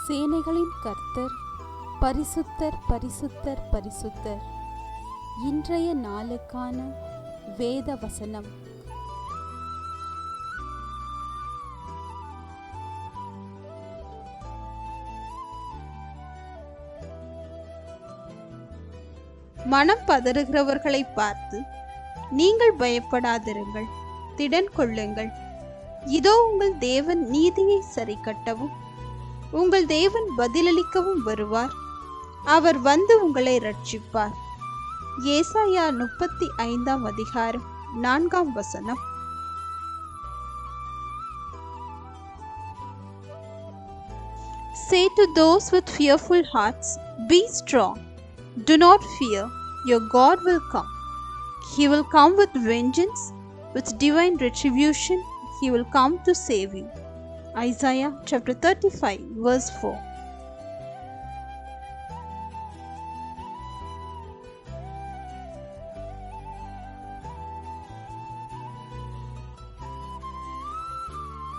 சேனைகளின் கர்த்தர் பரிசுத்தர் பரிசுத்தர் பரிசுத்தர். இன்றைய நாளுக்கான வேத வசனம். மனம் பதறுகிறவர்களை பார்த்து, நீங்கள் பயப்படாதிருங்கள், திடன் கொள்ளுங்கள். இதோ உங்கள் தேவன் நீதியை சரி கட்டவும் உங்கள் தேவன் பதிலளிக்கவும் வருவார். அவர் வந்து உங்களை ரட்சிப்பார். ஏசாயா 35 அதிகாரம் 4 Say to those with fearful hearts, be strong. Do not fear, your God will come. He will come with vengeance, with divine retribution. He will come to save you. Isaiah chapter 35 verse 4.